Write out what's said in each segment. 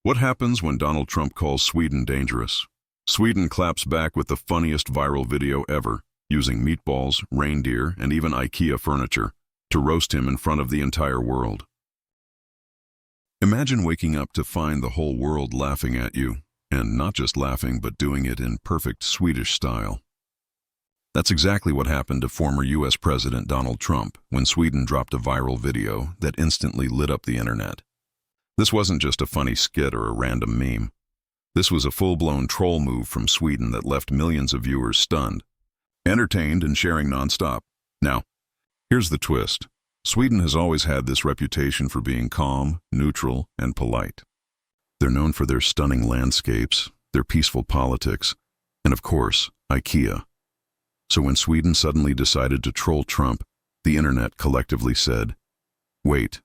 What happens when Donald Trump calls Sweden dangerous? Sweden claps back with the funniest viral video ever, using meatballs, reindeer, and even IKEA furniture to roast him in front of the entire world. Imagine waking up to find the whole world laughing at you, and not just laughing but doing it in perfect Swedish style. That's exactly what happened to former US President Donald Trump when Sweden dropped a viral video that instantly lit up the internet. This wasn't just a funny skit or a random meme. This was a full-blown troll move from Sweden that left millions of viewers stunned, entertained, and sharing nonstop. Now, here's the twist. Sweden has always had this reputation for being calm, neutral, and polite. They're known for their stunning landscapes, their peaceful politics, and of course, IKEA. So when Sweden suddenly decided to troll Trump, the internet collectively said, "Wait,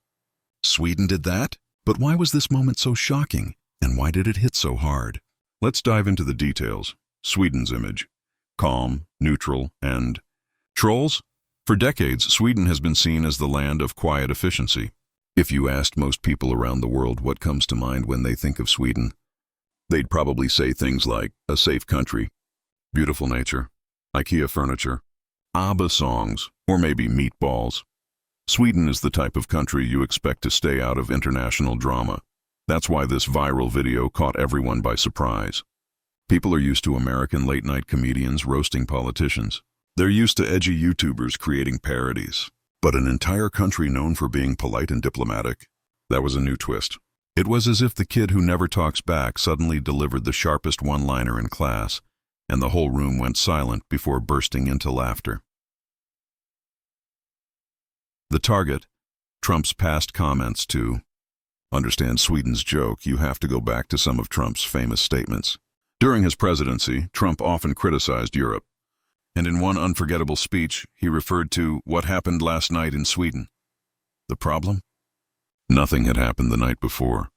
Sweden did that? But why was this moment so shocking, and why did it hit so hard?" Let's dive into the details. Sweden's image: calm, neutral, and trolls? For decades, Sweden has been seen as the land of quiet efficiency. If you asked most people around the world what comes to mind when they think of Sweden, they'd probably say things like a safe country, beautiful nature, IKEA furniture, ABBA songs, or maybe meatballs. Sweden is the type of country you expect to stay out of international drama. That's why this viral video caught everyone by surprise. People are used to American late-night comedians roasting politicians. They're used to edgy YouTubers creating parodies. But an entire country known for being polite and diplomatic? That was a new twist. It was as if the kid who never talks back suddenly delivered the sharpest one-liner in class, and the whole room went silent before bursting into laughter. The target: Trump's past comments. To understand Sweden's joke, you have to go back to some of Trump's famous statements. During his presidency, Trump often criticized Europe, and in one unforgettable speech, he referred to what happened last night in Sweden. The problem? Nothing had happened the night before.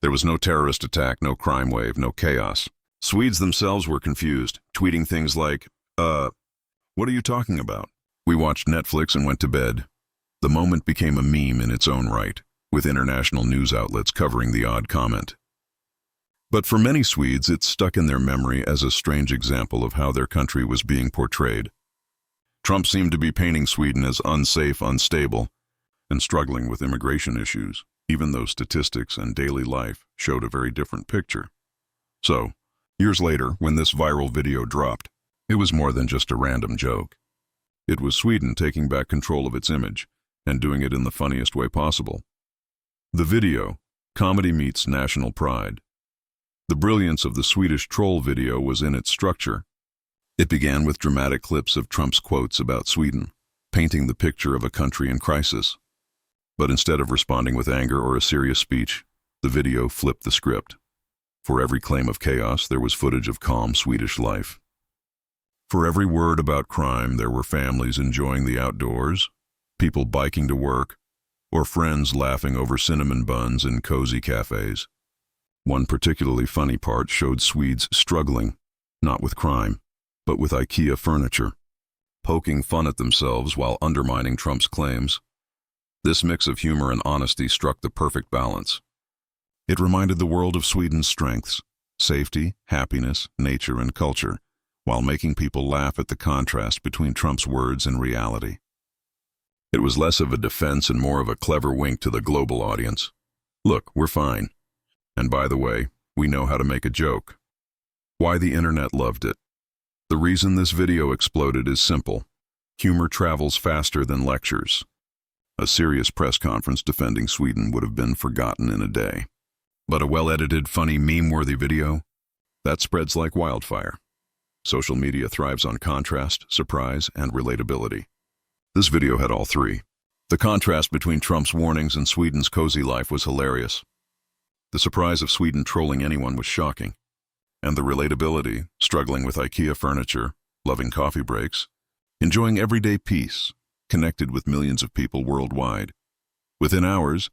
There was no terrorist attack, no crime wave, no chaos. Swedes themselves were confused, tweeting things like, what are you talking about? We watched Netflix and went to bed. The moment became a meme in its own right, with international news outlets covering the odd comment. But for many Swedes, it's stuck in their memory as a strange example of how their country was being portrayed. Trump seemed to be painting Sweden as unsafe, unstable, and struggling with immigration issues, even though statistics and daily life showed a very different picture. So, years later, when this viral video dropped, it was more than just a random joke. It was Sweden taking back control of its image, and doing it in the funniest way possible. The video: comedy meets national pride. The brilliance of the Swedish troll video was in its structure. It began with dramatic clips of Trump's quotes about Sweden, painting the picture of a country in crisis. But instead of responding with anger or a serious speech, the video flipped the script. For every claim of chaos, there was footage of calm Swedish life. For every word about crime, there were families enjoying the outdoors, people biking to work, or friends laughing over cinnamon buns in cozy cafes. One particularly funny part showed Swedes struggling, not with crime, but with IKEA furniture, poking fun at themselves while undermining Trump's claims. This mix of humor and honesty struck the perfect balance. It reminded the world of Sweden's strengths: safety, happiness, nature, and culture, while making people laugh at the contrast between Trump's words and reality. It was less of a defense and more of a clever wink to the global audience. Look, we're fine. And by the way, we know how to make a joke. Why the internet loved it? The reason this video exploded is simple. Humor travels faster than lectures. A serious press conference defending Sweden would have been forgotten in a day. But a well-edited, funny, meme-worthy video? That spreads like wildfire. Social media thrives on contrast, surprise, and relatability. This video had all three. The contrast between Trump's warnings and Sweden's cozy life was hilarious. The surprise of Sweden trolling anyone was shocking. And the relatability, struggling with IKEA furniture, loving coffee breaks, enjoying everyday peace, connected with millions of people worldwide. Within hours,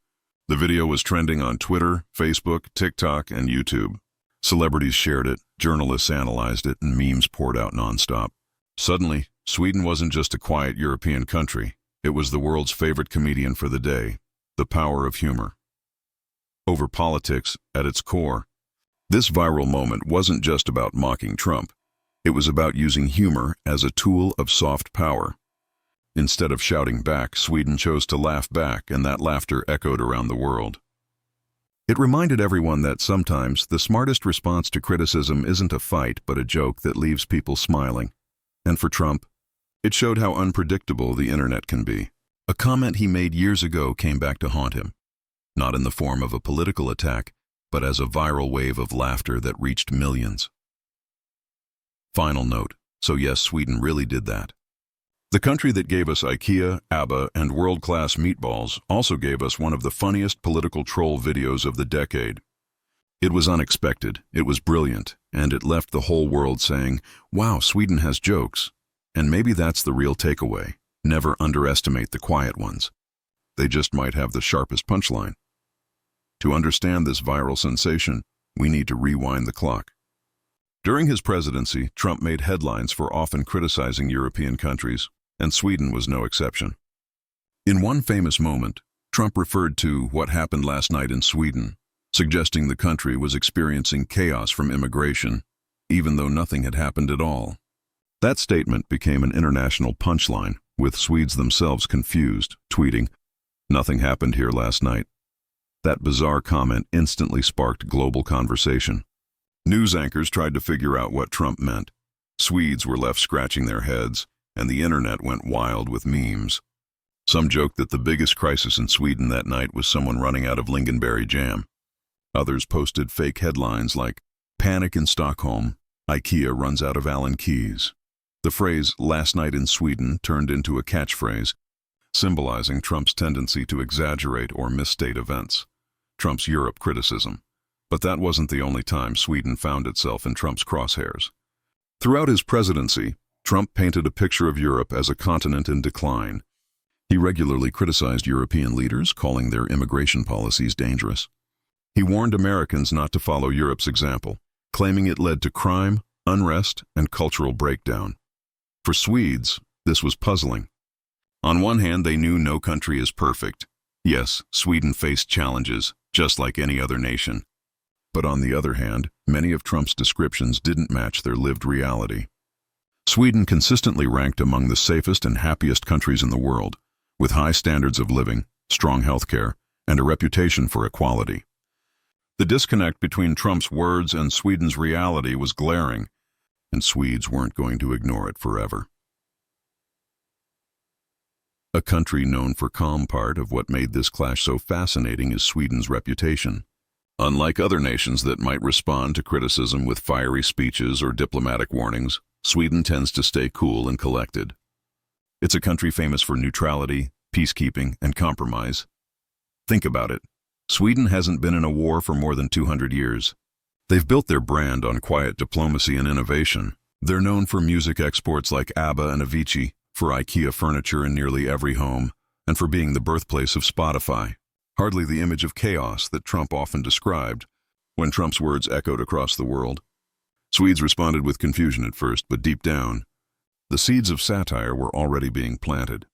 the video was trending on Twitter, Facebook, TikTok, and YouTube. Celebrities shared it, journalists analyzed it, and memes poured out nonstop. Suddenly, Sweden wasn't just a quiet European country. It was the world's favorite comedian for the day. The power of humor. over politics at its core. This viral moment wasn't just about mocking Trump. It was about using humor as a tool of soft power. Instead of shouting back, Sweden chose to laugh back, and that laughter echoed around the world. It reminded everyone that sometimes the smartest response to criticism isn't a fight, but a joke that leaves people smiling. And for Trump, it showed how unpredictable the internet can be. A comment he made years ago came back to haunt him, not in the form of a political attack, but as a viral wave of laughter that reached millions. Final note: so yes, Sweden really did that. The country that gave us IKEA, ABBA, and world-class meatballs also gave us one of the funniest political troll videos of the decade. It was unexpected, it was brilliant, and it left the whole world saying, "Wow, Sweden has jokes." And maybe that's the real takeaway. Never underestimate the quiet ones. They just might have the sharpest punchline. To understand this viral sensation, we need to rewind the clock. During his presidency, Trump made headlines for often criticizing European countries, and Sweden was no exception. In one famous moment, Trump referred to what happened last night in Sweden, suggesting the country was experiencing chaos from immigration, even though nothing had happened at all. That statement became an international punchline, with Swedes themselves confused, tweeting, "Nothing happened here last night." That bizarre comment instantly sparked global conversation. News anchors tried to figure out what Trump meant. Swedes were left scratching their heads, and the internet went wild with memes. Some joked that the biggest crisis in Sweden that night was someone running out of lingonberry jam. Others posted fake headlines like, "Panic in Stockholm, IKEA runs out of Allen keys." The phrase "last night in Sweden" turned into a catchphrase, symbolizing Trump's tendency to exaggerate or misstate events. Trump's Europe criticism. But that wasn't the only time Sweden found itself in Trump's crosshairs. Throughout his presidency, Trump painted a picture of Europe as a continent in decline. He regularly criticized European leaders, calling their immigration policies dangerous. He warned Americans not to follow Europe's example, claiming it led to crime, unrest, and cultural breakdown. For Swedes, this was puzzling. On one hand, they knew no country is perfect. Yes, Sweden faced challenges, just like any other nation. But on the other hand, many of Trump's descriptions didn't match their lived reality. Sweden consistently ranked among the safest and happiest countries in the world, with high standards of living, strong healthcare, and a reputation for equality. The disconnect between Trump's words and Sweden's reality was glaring, and Swedes weren't going to ignore it forever. A country known for calm. Part of what made this clash so fascinating is Sweden's reputation. Unlike other nations that might respond to criticism with fiery speeches or diplomatic warnings, Sweden tends to stay cool and collected. It's a country famous for neutrality, peacekeeping, and compromise. Think about it. Sweden hasn't been in a war for more than 200 years. They've built their brand on quiet diplomacy and innovation. They're known for music exports like ABBA and Avicii, for IKEA furniture in nearly every home, and for being the birthplace of Spotify. Hardly the image of chaos that Trump often described when Trump's words echoed across the world. Swedes responded with confusion at first, but deep down, the seeds of satire were already being planted.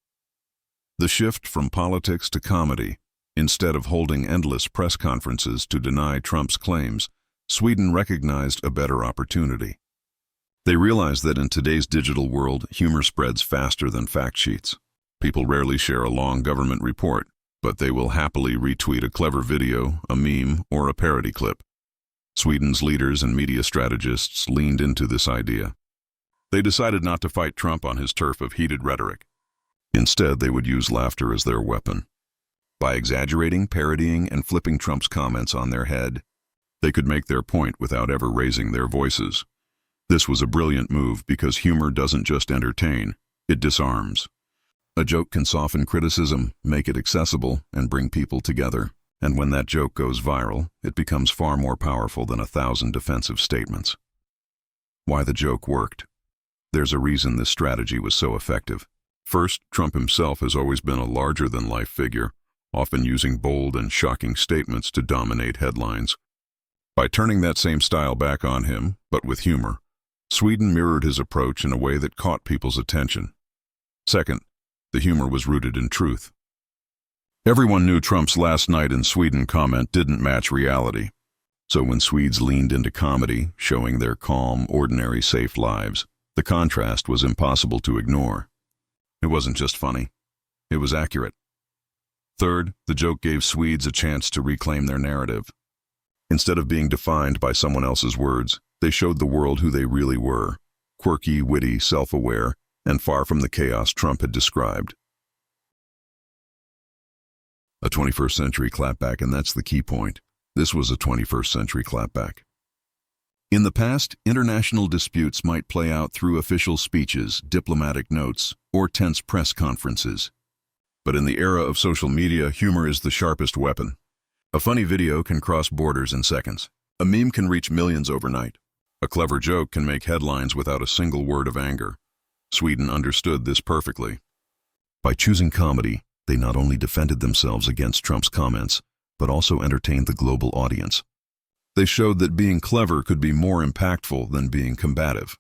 The shift from politics to comedy, instead of holding endless press conferences to deny Trump's claims, Sweden recognized a better opportunity. They realized that in today's digital world, humor spreads faster than fact sheets. People rarely share a long government report, but they will happily retweet a clever video, a meme, or a parody clip. Sweden's leaders and media strategists leaned into this idea. They decided not to fight Trump on his turf of heated rhetoric. Instead, they would use laughter as their weapon. By exaggerating, parodying, and flipping Trump's comments on their head, they could make their point without ever raising their voices. This was a brilliant move because humor doesn't just entertain, it disarms. A joke can soften criticism, make it accessible, and bring people together. And when that joke goes viral, it becomes far more powerful than 1,000 defensive statements. Why the joke worked. There's a reason this strategy was so effective. First, Trump himself has always been a larger-than-life figure, often using bold and shocking statements to dominate headlines. By turning that same style back on him, but with humor, Sweden mirrored his approach in a way that caught people's attention. Second, the humor was rooted in truth. Everyone knew Trump's "last night in Sweden" comment didn't match reality. So when Swedes leaned into comedy, showing their calm, ordinary, safe lives, the contrast was impossible to ignore. It wasn't just funny. It was accurate. Third, the joke gave Swedes a chance to reclaim their narrative. Instead of being defined by someone else's words, they showed the world who they really were: quirky, witty, self-aware, and far from the chaos Trump had described. A 21st century clapback, and that's the key point. This was a 21st century clapback. In the past, international disputes might play out through official speeches, diplomatic notes, or tense press conferences. But in the era of social media, humor is the sharpest weapon. A funny video can cross borders in seconds. A meme can reach millions overnight. A clever joke can make headlines without a single word of anger. Sweden understood this perfectly. By choosing comedy, they not only defended themselves against Trump's comments, but also entertained the global audience. They showed that being clever could be more impactful than being combative.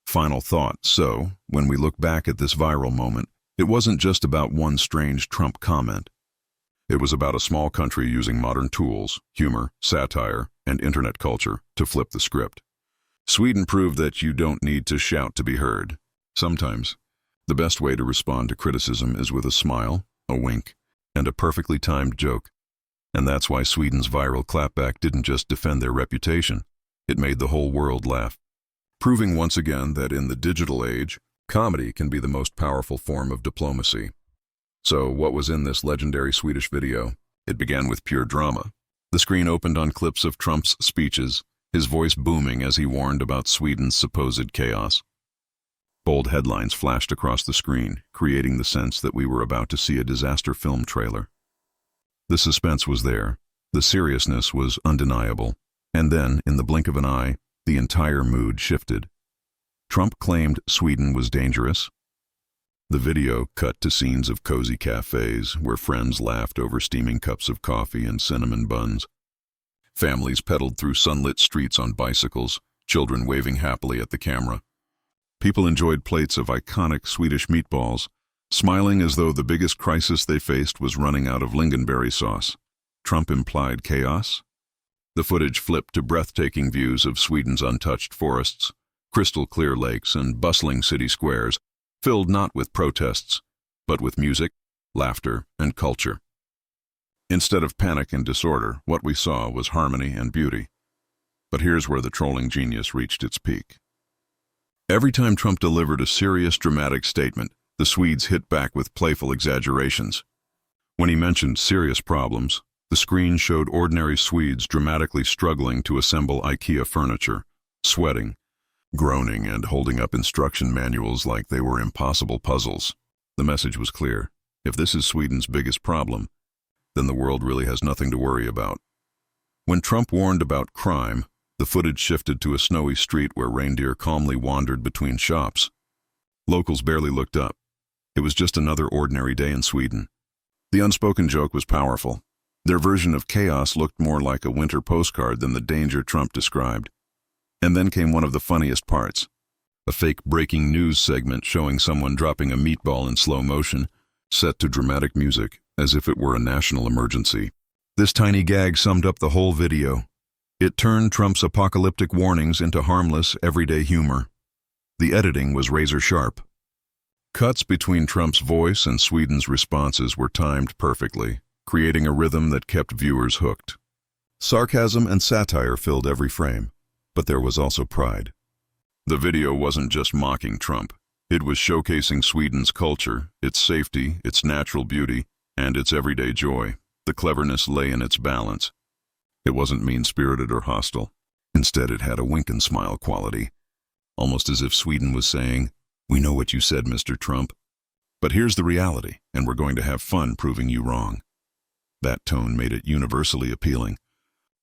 Final thought: so, when we look back at this viral moment, it wasn't just about one strange Trump comment. It was about a small country using modern tools, humor, satire, and internet culture to flip the script. Sweden proved that you don't need to shout to be heard. Sometimes, the best way to respond to criticism is with a smile, a wink, and a perfectly timed joke. And that's why Sweden's viral clapback didn't just defend their reputation, it made the whole world laugh. Proving once again that in the digital age, comedy can be the most powerful form of diplomacy. So, what was in this legendary Swedish video? It began with pure drama. The screen opened on clips of Trump's speeches, his voice booming as he warned about Sweden's supposed chaos. Bold headlines flashed across the screen, creating the sense that we were about to see a disaster film trailer. The suspense was there, the seriousness was undeniable, and then, in the blink of an eye, the entire mood shifted. Trump claimed Sweden was dangerous. The video cut to scenes of cozy cafes where friends laughed over steaming cups of coffee and cinnamon buns. Families pedaled through sunlit streets on bicycles, children waving happily at the camera. People enjoyed plates of iconic Swedish meatballs, smiling as though the biggest crisis they faced was running out of lingonberry sauce. Trump implied chaos? The footage flipped to breathtaking views of Sweden's untouched forests, crystal-clear lakes, and bustling city squares, filled not with protests, but with music, laughter, and culture. Instead of panic and disorder, what we saw was harmony and beauty. But here's where the trolling genius reached its peak. Every time Trump delivered a serious, dramatic statement, the Swedes hit back with playful exaggerations. When he mentioned serious problems, the screen showed ordinary Swedes dramatically struggling to assemble IKEA furniture, sweating, groaning, and holding up instruction manuals like they were impossible puzzles. The message was clear. If this is Sweden's biggest problem, then the world really has nothing to worry about. When Trump warned about crime, the footage shifted to a snowy street where reindeer calmly wandered between shops. Locals barely looked up. It was just another ordinary day in Sweden. The unspoken joke was powerful. Their version of chaos looked more like a winter postcard than the danger Trump described. And then came one of the funniest parts. A fake breaking news segment showing someone dropping a meatball in slow motion, set to dramatic music, as if it were a national emergency. This tiny gag summed up the whole video. It turned Trump's apocalyptic warnings into harmless, everyday humor. The editing was razor sharp. Cuts between Trump's voice and Sweden's responses were timed perfectly, creating a rhythm that kept viewers hooked. Sarcasm and satire filled every frame, but there was also pride. The video wasn't just mocking Trump. It was showcasing Sweden's culture, its safety, its natural beauty, and its everyday joy. The cleverness lay in its balance. It wasn't mean-spirited or hostile. Instead, it had a wink and smile quality, almost as if Sweden was saying, "We know what you said, Mr. Trump, but here's the reality, and we're going to have fun proving you wrong." That tone made it universally appealing.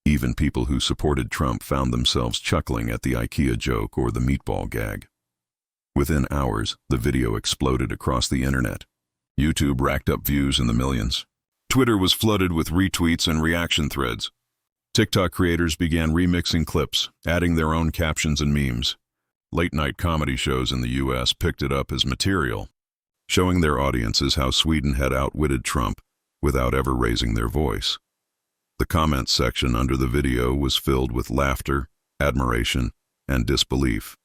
Even people who supported Trump found themselves chuckling at the IKEA joke or the meatball gag. Within hours, the video exploded across the internet. YouTube racked up views in the millions. Twitter was flooded with retweets and reaction threads. TikTok creators began remixing clips, adding their own captions and memes. Late-night comedy shows in the U.S. picked it up as material, showing their audiences how Sweden had outwitted Trump without ever raising their voice. The comments section under the video was filled with laughter, admiration, and disbelief.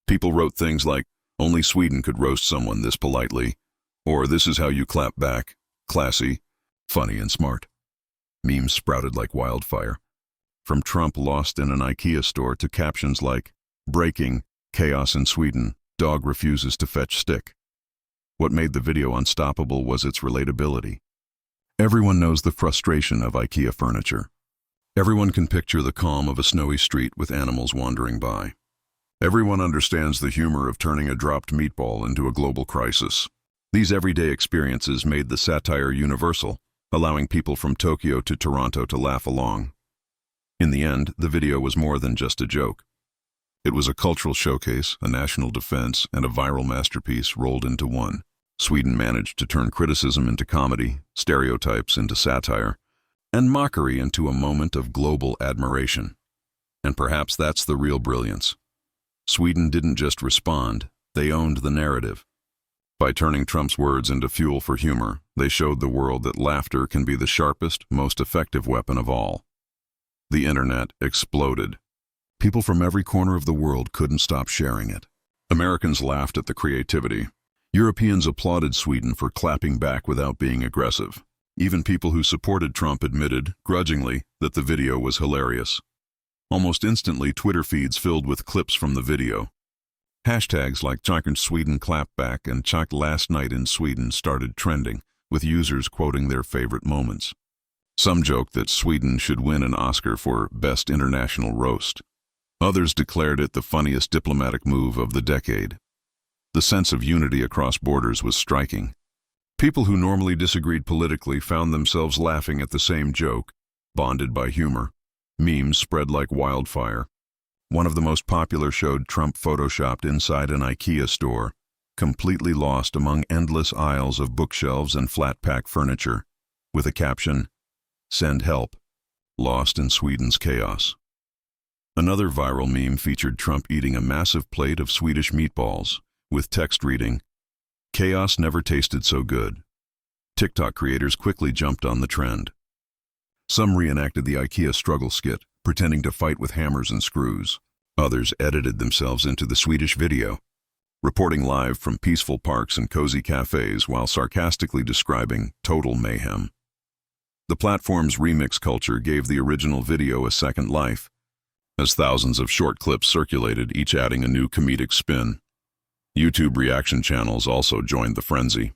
People wrote things like, "Only Sweden could roast someone this politely," or "This is how you clap back, classy, funny, and smart." Memes sprouted like wildfire. From Trump lost in an IKEA store to captions like, "Breaking, chaos in Sweden, dog refuses to fetch stick." What made the video unstoppable was its relatability. Everyone knows the frustration of IKEA furniture. Everyone can picture the calm of a snowy street with animals wandering by. Everyone understands the humor of turning a dropped meatball into a global crisis. These everyday experiences made the satire universal, allowing people from Tokyo to Toronto to laugh along. In the end, the video was more than just a joke. It was a cultural showcase, a national defense, and a viral masterpiece rolled into one. Sweden managed to turn criticism into comedy, stereotypes into satire, and mockery into a moment of global admiration. And perhaps that's the real brilliance. Sweden didn't just respond, they owned the narrative. By turning Trump's words into fuel for humor, they showed the world that laughter can be the sharpest, most effective weapon of all. The internet exploded. People from every corner of the world couldn't stop sharing it. Americans laughed at the creativity. Europeans applauded Sweden for clapping back without being aggressive. Even people who supported Trump admitted, grudgingly, that the video was hilarious. Almost instantly, Twitter feeds filled with clips from the video. Hashtags like "Chocked Sweden clapback" and "Chocked last night in Sweden" started trending, with users quoting their favorite moments. Some joked that Sweden should win an Oscar for Best International Roast. Others declared it the funniest diplomatic move of the decade. The sense of unity across borders was striking. People who normally disagreed politically found themselves laughing at the same joke, bonded by humor. Memes spread like wildfire. One of the most popular showed Trump photoshopped inside an IKEA store, completely lost among endless aisles of bookshelves and flat-pack furniture, with a caption, "Send help, lost in Sweden's chaos." Another viral meme featured Trump eating a massive plate of Swedish meatballs, with text reading, "Chaos never tasted so good." TikTok creators quickly jumped on the trend. Some reenacted the IKEA struggle skit, pretending to fight with hammers and screws. Others edited themselves into the Swedish video, reporting live from peaceful parks and cozy cafes while sarcastically describing total mayhem. The platform's remix culture gave the original video a second life, as thousands of short clips circulated, each adding a new comedic spin. YouTube reaction channels also joined the frenzy.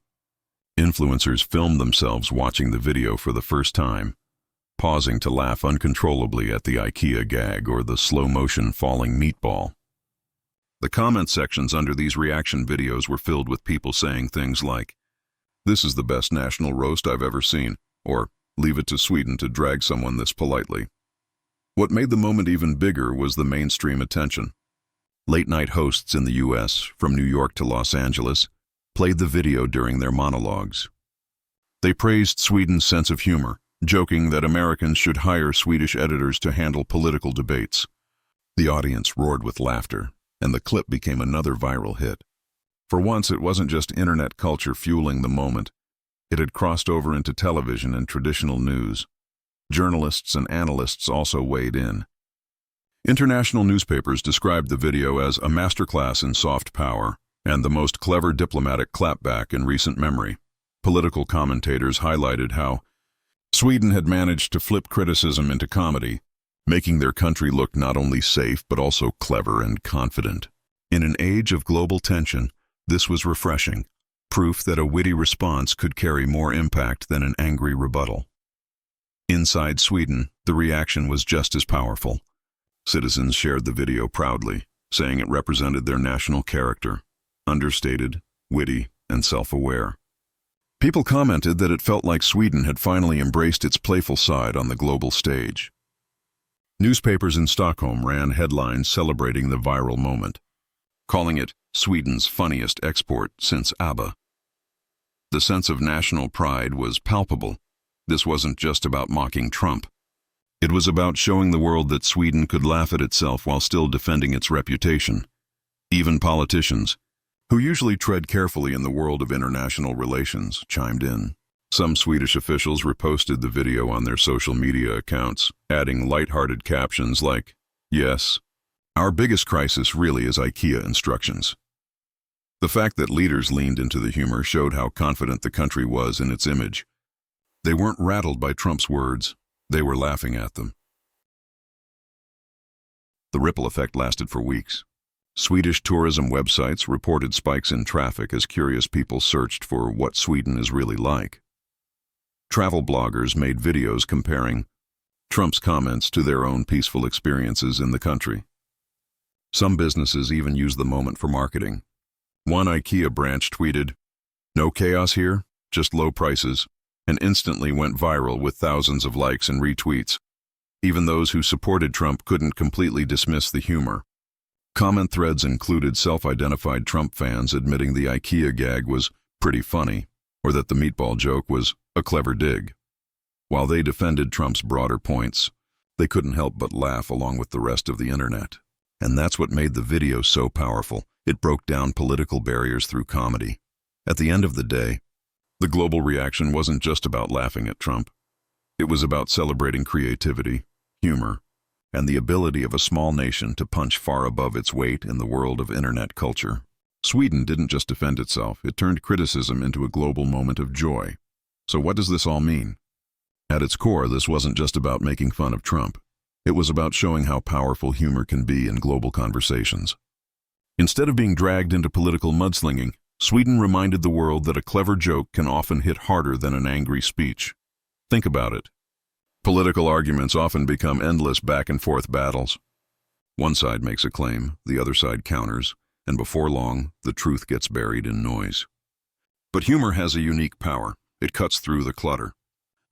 Influencers filmed themselves watching the video for the first time, pausing to laugh uncontrollably at the IKEA gag or the slow-motion falling meatball. The comment sections under these reaction videos were filled with people saying things like, "This is the best national roast I've ever seen," or "Leave it to Sweden to drag someone this politely." What made the moment even bigger was the mainstream attention. Late-night hosts in the U.S., from New York to Los Angeles, played the video during their monologues. They praised Sweden's sense of humor, joking that Americans should hire Swedish editors to handle political debates. The audience roared with laughter, and the clip became another viral hit. For once, it wasn't just internet culture fueling the moment. It had crossed over into television and traditional news. Journalists and analysts also weighed in. International newspapers described the video as a masterclass in soft power and the most clever diplomatic clapback in recent memory. Political commentators highlighted how Sweden had managed to flip criticism into comedy, making their country look not only safe but also clever and confident. In an age of global tension, this was refreshing, proof that a witty response could carry more impact than an angry rebuttal. Inside Sweden, the reaction was just as powerful. Citizens shared the video proudly, saying it represented their national character, understated, witty, and self-aware. People commented that it felt like Sweden had finally embraced its playful side on the global stage. Newspapers in Stockholm ran headlines celebrating the viral moment, calling it Sweden's funniest export since ABBA. The sense of national pride was palpable. This wasn't just about mocking Trump. It was about showing the world that Sweden could laugh at itself while still defending its reputation. Even politicians, who usually tread carefully in the world of international relations, chimed in. Some Swedish officials reposted the video on their social media accounts, adding light-hearted captions like, "Yes, our biggest crisis really is IKEA instructions." The fact that leaders leaned into the humor showed how confident the country was in its image. They weren't rattled by Trump's words, they were laughing at them. The ripple effect lasted for weeks. Swedish tourism websites reported spikes in traffic as curious people searched for what Sweden is really like. Travel bloggers made videos comparing Trump's comments to their own peaceful experiences in the country. Some businesses even used the moment for marketing. One IKEA branch tweeted, "No chaos here, just low prices," and instantly went viral with thousands of likes and retweets. Even those who supported Trump couldn't completely dismiss the humor. Comment threads included self-identified Trump fans admitting the IKEA gag was pretty funny, or that the meatball joke was a clever dig. While they defended Trump's broader points, they couldn't help but laugh along with the rest of the internet. And that's what made the video so powerful. It broke down political barriers through comedy. At the end of the day, the global reaction wasn't just about laughing at Trump. It was about celebrating creativity, humor, and the ability of a small nation to punch far above its weight in the world of internet culture. Sweden didn't just defend itself, it turned criticism into a global moment of joy. So what does this all mean? At its core, this wasn't just about making fun of Trump. It was about showing how powerful humor can be in global conversations. Instead of being dragged into political mudslinging, Sweden reminded the world that a clever joke can often hit harder than an angry speech. Think about it. Political arguments often become endless back-and-forth battles. One side makes a claim, the other side counters, and before long, the truth gets buried in noise. But humor has a unique power. It cuts through the clutter.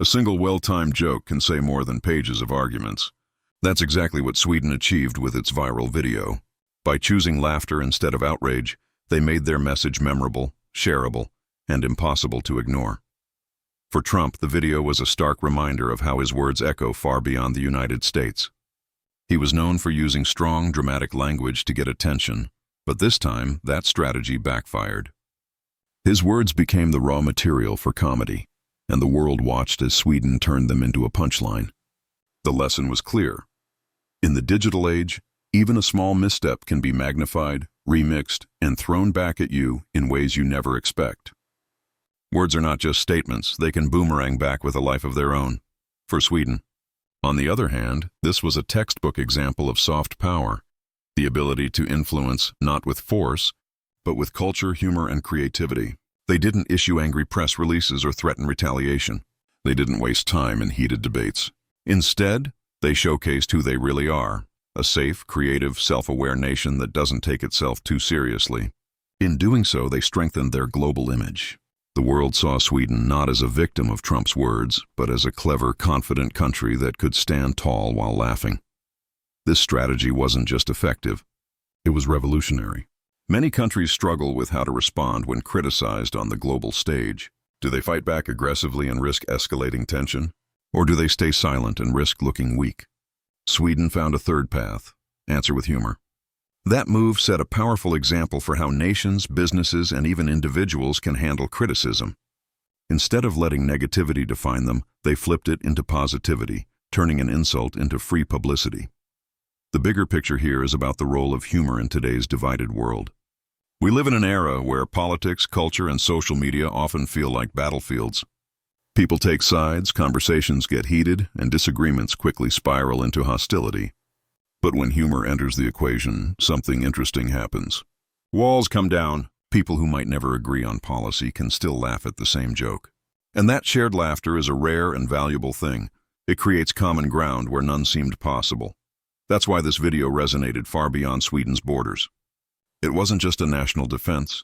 A single well-timed joke can say more than pages of arguments. That's exactly what Sweden achieved with its viral video. By choosing laughter instead of outrage, they made their message memorable, shareable, and impossible to ignore. For Trump, the video was a stark reminder of how his words echo far beyond the United States. He was known for using strong, dramatic language to get attention, but this time, that strategy backfired. His words became the raw material for comedy, and the world watched as Sweden turned them into a punchline. The lesson was clear. In the digital age, even a small misstep can be magnified, remixed, and thrown back at you in ways you never expect. Words are not just statements, they can boomerang back with a life of their own. For Sweden. On the other hand, this was a textbook example of soft power, the ability to influence not with force, but with culture, humor, and creativity. They didn't issue angry press releases or threaten retaliation. They didn't waste time in heated debates. Instead, they showcased who they really are, a safe, creative, self-aware nation that doesn't take itself too seriously. In doing so, they strengthened their global image. The world saw Sweden not as a victim of Trump's words, but as a clever, confident country that could stand tall while laughing. This strategy wasn't just effective, it was revolutionary. Many countries struggle with how to respond when criticized on the global stage. Do they fight back aggressively and risk escalating tension? Or do they stay silent and risk looking weak? Sweden found a third path: answer with humor. That move set a powerful example for how nations, businesses, and even individuals can handle criticism. Instead of letting negativity define them, they flipped it into positivity, turning an insult into free publicity. The bigger picture here is about the role of humor in today's divided world. We live in an era where politics, culture, and social media often feel like battlefields. People take sides, conversations get heated, and disagreements quickly spiral into hostility. But when humor enters the equation, something interesting happens. Walls come down. People who might never agree on policy can still laugh at the same joke. And that shared laughter is a rare and valuable thing. It creates common ground where none seemed possible. That's why this video resonated far beyond Sweden's borders. It wasn't just a national defense.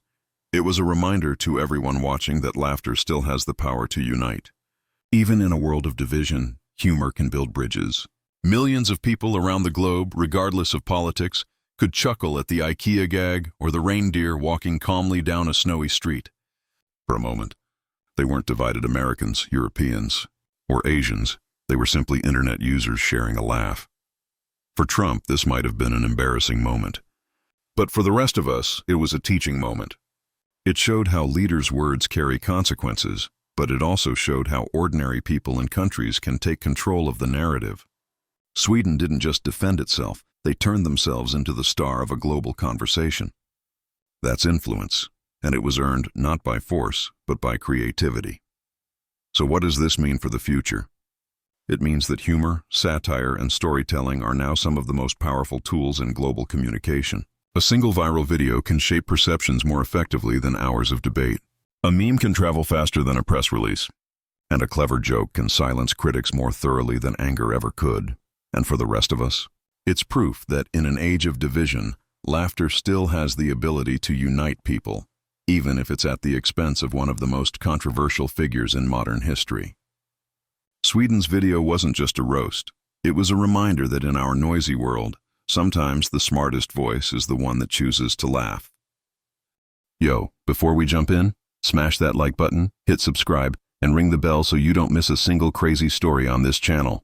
It was a reminder to everyone watching that laughter still has the power to unite. Even in a world of division, humor can build bridges. Millions of people around the globe, regardless of politics, could chuckle at the IKEA gag or the reindeer walking calmly down a snowy street. For a moment, they weren't divided Americans, Europeans, or Asians. They were simply internet users sharing a laugh. For Trump, this might have been an embarrassing moment. But for the rest of us, it was a teaching moment. It showed how leaders' words carry consequences, but it also showed how ordinary people and countries can take control of the narrative. Sweden didn't just defend itself, they turned themselves into the star of a global conversation. That's influence, and it was earned not by force, but by creativity. So what does this mean for the future? It means that humor, satire, and storytelling are now some of the most powerful tools in global communication. A single viral video can shape perceptions more effectively than hours of debate. A meme can travel faster than a press release, and a clever joke can silence critics more thoroughly than anger ever could. And for the rest of us, it's proof that in an age of division, laughter still has the ability to unite people, even if it's at the expense of one of the most controversial figures in modern history. Sweden's video wasn't just a roast. It was a reminder that in our noisy world, sometimes the smartest voice is the one that chooses to laugh. Yo, before we jump in, smash that like button, hit subscribe, and ring the bell so you don't miss a single crazy story on this channel.